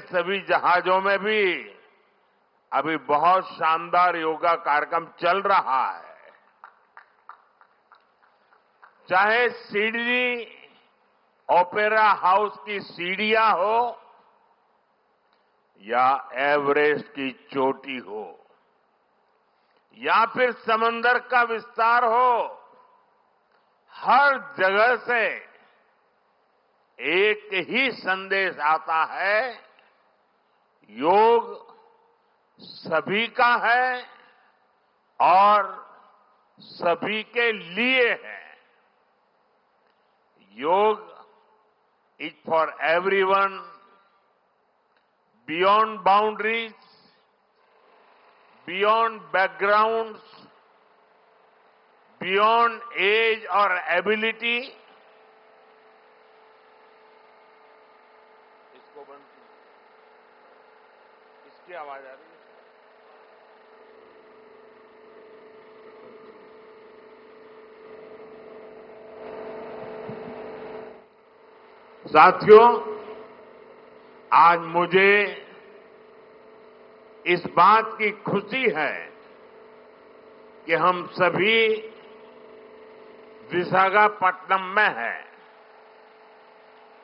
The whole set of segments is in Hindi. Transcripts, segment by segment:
सभी जहाजों में भी अभी बहुत शानदार योगा कार्यक्रम चल रहा है। चाहे सिडनी ओपेरा हाउस की सीढ़ियां हो या एवरेस्ट की चोटी हो या फिर समंदर का विस्तार हो, हर जगह से एक ही संदेश आता है, योग सभी का है और सभी के लिए है। Yoga is for everyone, beyond boundaries, beyond backgrounds, beyond age और एबिलिटी। इसको बंद कीजिए, इसकी आवाज आ रही है। साथियों, आज मुझे इस बात की खुशी है कि हम सभी विशाखापट्टनम में हैं।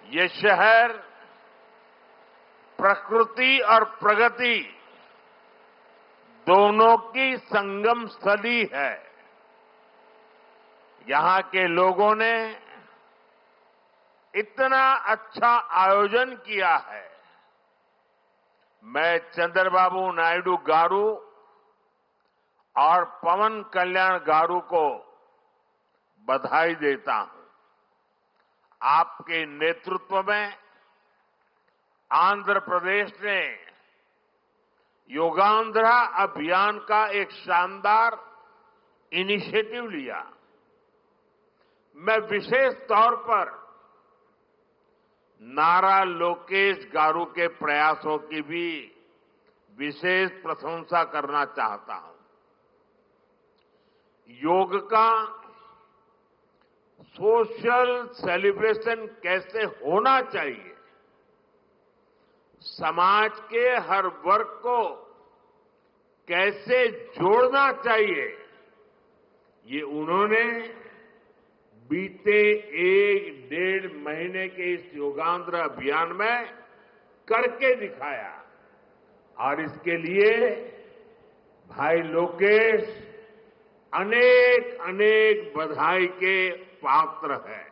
ये शहर प्रकृति और प्रगति दोनों की संगम स्थली है। यहां के लोगों ने इतना अच्छा आयोजन किया है। मैं चंद्रबाबू नायडू गारू और पवन कल्याण गारू को बधाई देता हूं। आपके नेतृत्व में आंध्र प्रदेश ने योगांध्रा अभियान का एक शानदार इनिशिएटिव लिया। मैं विशेष तौर पर नारा लोकेश गारू के प्रयासों की भी विशेष प्रशंसा करना चाहता हूं। योग का सोशल सेलिब्रेशन कैसे होना चाहिए, समाज के हर वर्ग को कैसे जोड़ना चाहिए, ये उन्होंने बीते 1-1.5 महीने के इस योगांध्र अभियान में करके दिखाया। और इसके लिए भाई लोकेश अनेक अनेक बधाई के पात्र है।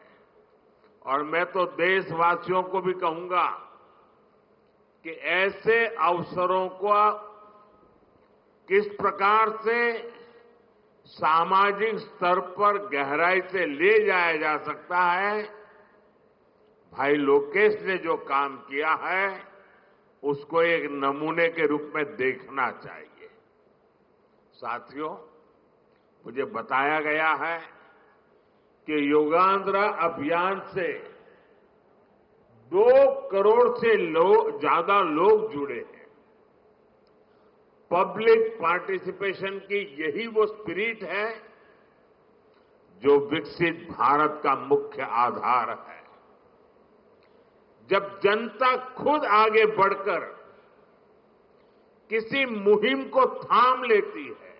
और मैं तो देशवासियों को भी कहूंगा कि ऐसे अवसरों को किस प्रकार से सामाजिक स्तर पर गहराई से ले जाया जा सकता है, भाई लोकेश ने जो काम किया है उसको एक नमूने के रूप में देखना चाहिए। साथियों, मुझे बताया गया है कि योगांध्रा अभियान से 2 करोड़ से ज्यादा लोग जुड़े हैं। पब्लिक पार्टिसिपेशन की यही वो स्पिरिट है जो विकसित भारत का मुख्य आधार है। जब जनता खुद आगे बढ़कर किसी मुहिम को थाम लेती है,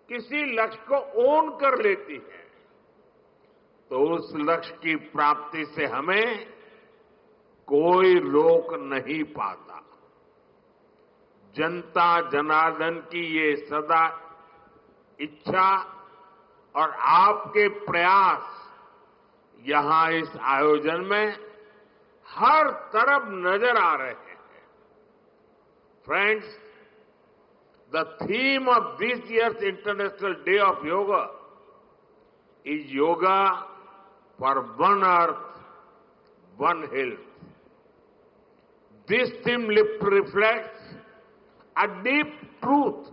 किसी लक्ष्य को ओन कर लेती है, तो उस लक्ष्य की प्राप्ति से हमें कोई रोक नहीं पाता। जनता जनार्दन की ये सदा इच्छा और आपके प्रयास यहां इस आयोजन में हर तरफ नजर आ रहे हैं। Friends, the theme of this year's International Day of Yoga is Yoga for One Earth, One Health. This theme reflects a deep truth.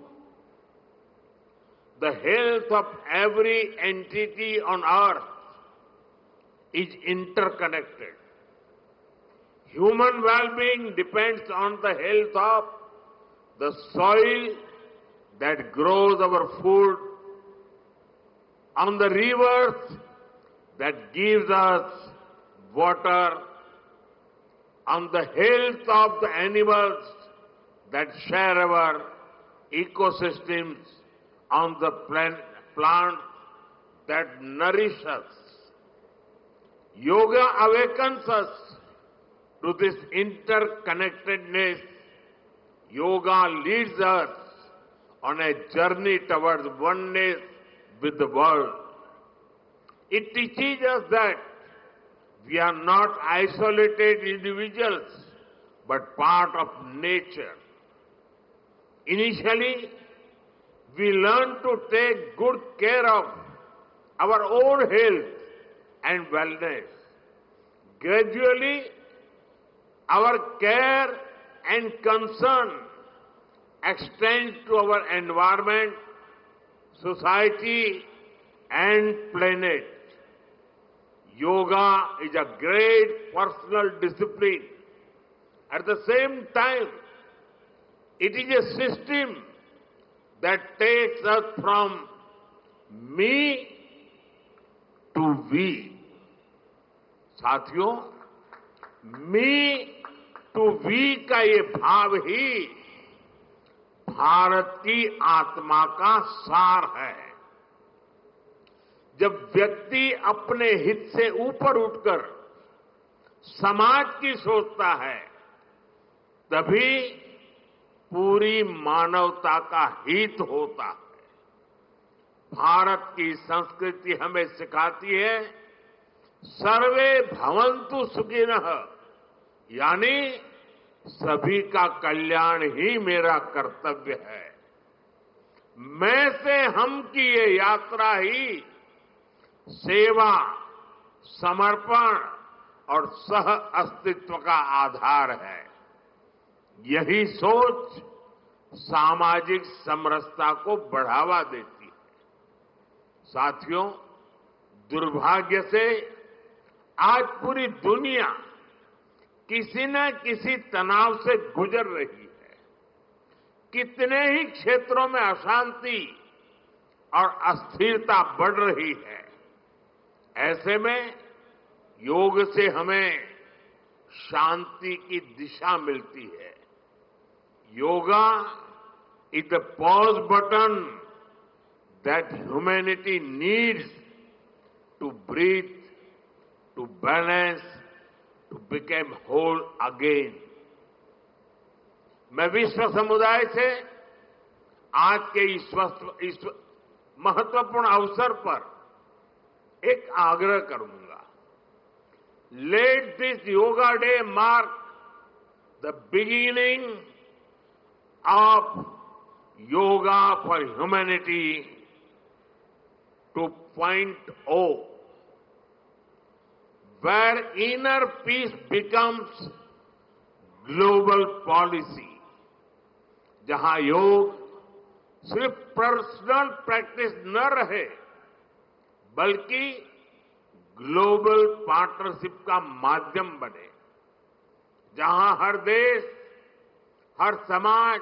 The health of every entity on earth is interconnected. Human well-being depends on the health of the soil that grows our food, on the rivers that gives us water, on the health of the animals that share our ecosystems, on the plants that nourish us. Yoga awakens us to this interconnectedness. Yoga leads us on a journey towards oneness with the world. It teaches us that we are not isolated individuals, but part of nature. Initially, we learn to take good care of our own health and wellness. Gradually, our care and concern extends to our environment, society, and planet. Yoga is a great personal discipline. At the same time, it is a system that takes us from me to we. साथियों, मी टू वी का ये भाव ही भारत की आत्मा का सार है। जब व्यक्ति अपने हित से ऊपर उठकर समाज की सोचता है, तभी पूरी मानवता का हित होता है। भारत की संस्कृति हमें सिखाती है सर्वे भवन्तु सुखिनः, यानी सभी का कल्याण ही मेरा कर्तव्य है। मैं से हम की ये यात्रा ही सेवा, समर्पण और सह अस्तित्व का आधार है। यही सोच सामाजिक समरसता को बढ़ावा देती है। साथियों, दुर्भाग्य से आज पूरी दुनिया किसी न किसी तनाव से गुजर रही है। कितने ही क्षेत्रों में अशांति और अस्थिरता बढ़ रही है। ऐसे में योग से हमें शांति की दिशा मिलती है। Yoga is the pause button that humanity needs to breathe, to balance, to become whole again. मैं विश्व समुदाय से आज के इस महत्वपूर्ण अवसर पर एक आग्रह करूंगा। Let this Yoga Day mark the beginning of Yoga for Humanity 2.0, where inner peace becomes global policy, जहां योग सिर्फ पर्सनल प्रैक्टिस न रहे, बल्कि ग्लोबल पार्टनरशिप का माध्यम बने, जहां हर देश, हर समाज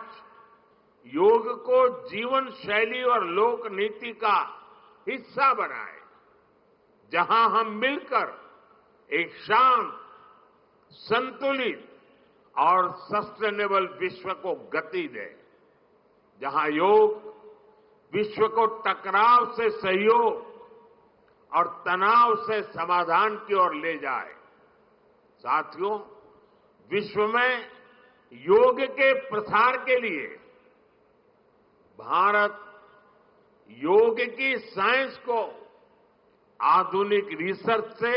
योग को जीवन शैली और लोक नीति का हिस्सा बनाए, जहां हम मिलकर एक शांत, संतुलित और सस्टेनेबल विश्व को गति दें, जहां योग विश्व को टकराव से सहयोग और तनाव से समाधान की ओर ले जाए। साथियों, विश्व में योग के प्रसार के लिए भारत योग की साइंस को आधुनिक रिसर्च से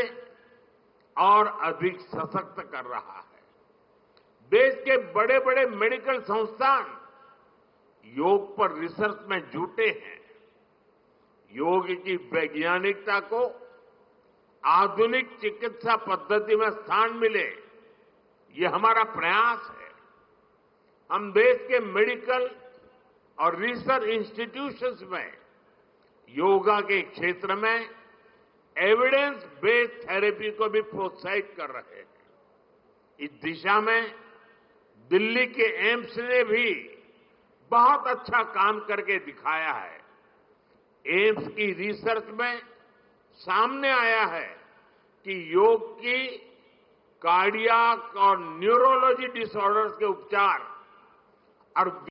और अधिक सशक्त कर रहा है। देश के बड़े बड़े मेडिकल संस्थान योग पर रिसर्च में जुटे हैं। योग की वैज्ञानिकता को आधुनिक चिकित्सा पद्धति में स्थान मिले, ये हमारा प्रयास है। हम देश के मेडिकल और रिसर्च इंस्टीट्यूशंस में योगा के क्षेत्र में एविडेंस बेस्ड थेरेपी को भी प्रोत्साहित कर रहे हैं। इस दिशा में दिल्ली के एम्स ने भी बहुत अच्छा काम करके दिखाया है। एम्स की रिसर्च में सामने आया है कि योग की कार्डियक और न्यूरोलॉजी डिसऑर्डर्स के उपचार और